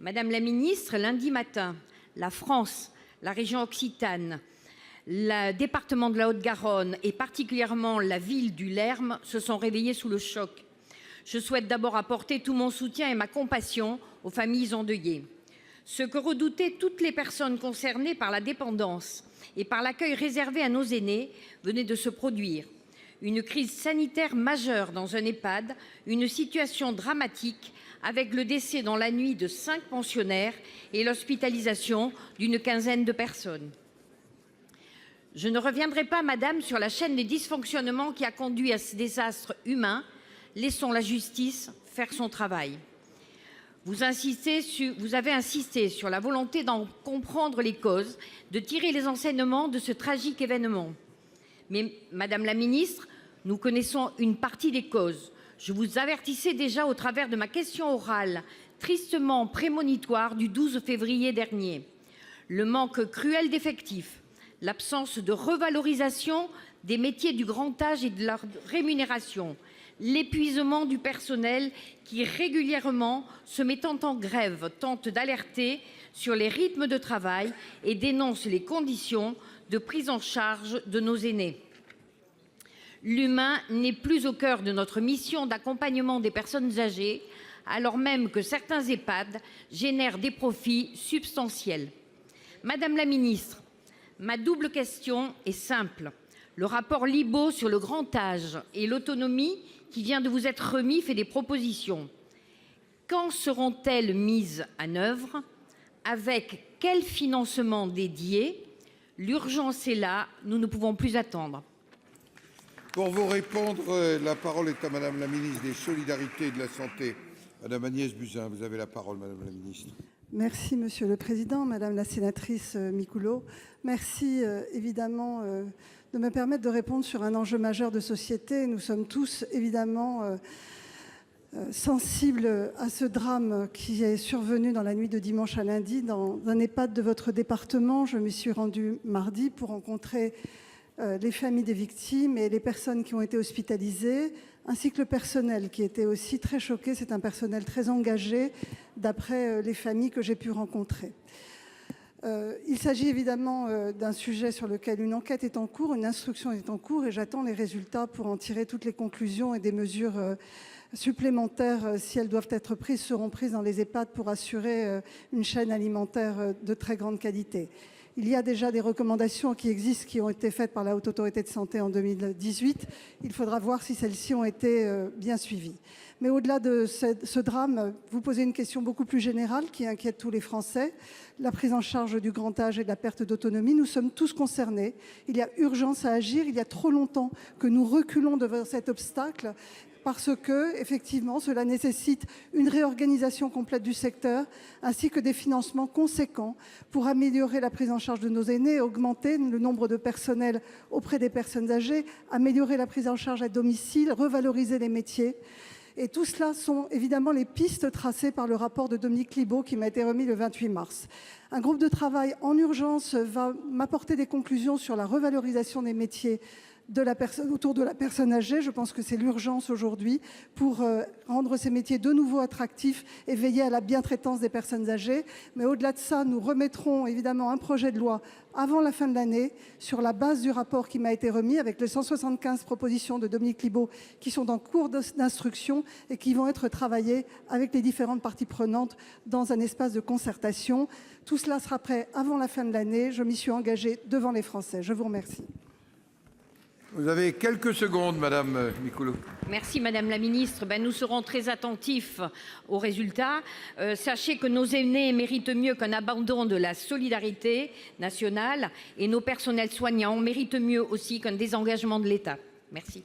Madame la ministre, lundi matin, la France, la région Occitane, le département de la Haute-Garonne et particulièrement la ville du Lherm se sont réveillés sous le choc. Je souhaite d'abord apporter tout mon soutien et ma compassion aux familles endeuillées. Ce que redoutaient toutes les personnes concernées par la dépendance et par l'accueil réservé à nos aînés venait de se produire. Une crise sanitaire majeure dans un EHPAD, une situation dramatique avec le décès dans la nuit de 5 pensionnaires et l'hospitalisation d'une quinzaine de personnes. Je ne reviendrai pas, madame, sur la chaîne des dysfonctionnements qui a conduit à ce désastre humain. Laissons la justice faire son travail. Vous avez insisté sur la volonté d'en comprendre les causes, de tirer les enseignements de ce tragique événement. Mais, madame la ministre, nous connaissons une partie des causes. Je vous avertissais déjà au travers de ma question orale, tristement prémonitoire du 12 février dernier. Le manque cruel d'effectifs, l'absence de revalorisation des métiers du grand âge et de leur rémunération, l'épuisement du personnel qui, régulièrement se mettant en grève, tente d'alerter sur les rythmes de travail et dénonce les conditions de prise en charge de nos aînés. L'humain n'est plus au cœur de notre mission d'accompagnement des personnes âgées, alors même que certains EHPAD génèrent des profits substantiels. Madame la ministre, ma double question est simple. Le rapport Libault sur le grand âge et l'autonomie qui vient de vous être remis fait des propositions. Quand seront-elles mises en œuvre? Avec quel financement dédié? L'urgence est là, nous ne pouvons plus attendre. Pour vous répondre, la parole est à Madame la ministre des Solidarités et de la Santé. Madame Agnès Buzyn, vous avez la parole, Madame la ministre. Merci, Monsieur le Président. Madame la sénatrice Micouleau, merci évidemment de me permettre de répondre sur un enjeu majeur de société. Nous sommes tous évidemment sensibles à ce drame qui est survenu dans la nuit de dimanche à lundi dans un EHPAD de votre département. Je m'y suis rendue mardi pour rencontrer les familles des victimes et les personnes qui ont été hospitalisées, ainsi que le personnel qui était aussi très choqué. C'est un personnel très engagé, d'après les familles que j'ai pu rencontrer. Il s'agit évidemment d'un sujet sur lequel une enquête est en cours, une instruction est en cours, et j'attends les résultats pour en tirer toutes les conclusions, et des mesures supplémentaires, si elles doivent être prises, seront prises dans les EHPAD pour assurer une chaîne alimentaire de très grande qualité. Il y a déjà des recommandations qui existent, qui ont été faites par la Haute Autorité de Santé en 2018. Il faudra voir si celles-ci ont été bien suivies. Mais au-delà de ce drame, vous posez une question beaucoup plus générale qui inquiète tous les Français, la prise en charge du grand âge et de la perte d'autonomie. Nous sommes tous concernés. Il y a urgence à agir. Il y a trop longtemps que nous reculons devant cet obstacle, parce que, effectivement, cela nécessite une réorganisation complète du secteur, ainsi que des financements conséquents pour améliorer la prise en charge de nos aînés, augmenter le nombre de personnels auprès des personnes âgées, améliorer la prise en charge à domicile, revaloriser les métiers. Et tout cela sont évidemment les pistes tracées par le rapport de Dominique Libault qui m'a été remis le 28 mars. Un groupe de travail en urgence va m'apporter des conclusions sur la revalorisation des métiers autour de la personne âgée. Je pense que c'est l'urgence aujourd'hui pour rendre ces métiers de nouveau attractifs et veiller à la bientraitance des personnes âgées. Mais au-delà de ça, nous remettrons évidemment un projet de loi avant la fin de l'année sur la base du rapport qui m'a été remis, avec les 175 propositions de Dominique Libault qui sont en cours d'instruction et qui vont être travaillées avec les différentes parties prenantes dans un espace de concertation. Tout cela sera prêt avant la fin de l'année. Je m'y suis engagée devant les Français. Je vous remercie. Vous avez quelques secondes, Madame Micouleau. Merci, Madame la ministre. Nous serons très attentifs aux résultats. Sachez que nos aînés méritent mieux qu'un abandon de la solidarité nationale, et nos personnels soignants méritent mieux aussi qu'un désengagement de l'État. Merci.